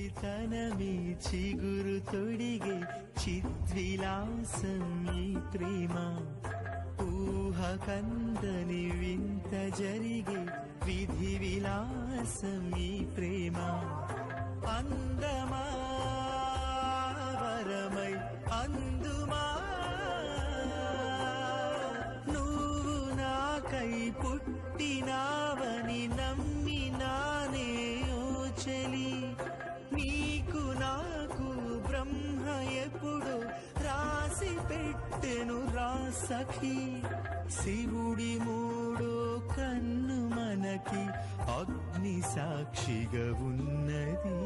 చిలిపితనమే చిగురు తొడిగే చిద్విలాసం ఈ ప్రేమ ఊహ కందని వింత జరిగే విధి విలాసం ఈ ప్రేమ అందమా వరమై అందుమా నువ్వు నాకై పుట్టినావని నమ్మినానే ఓ చెలి నీకు నాకు బ్రహ్మ ఎప్పుడు రాసి పెట్టెను రా సఖీ శివుడి మూడో కన్ను మనకి అగ్ని సాక్షిగా ఉన్నది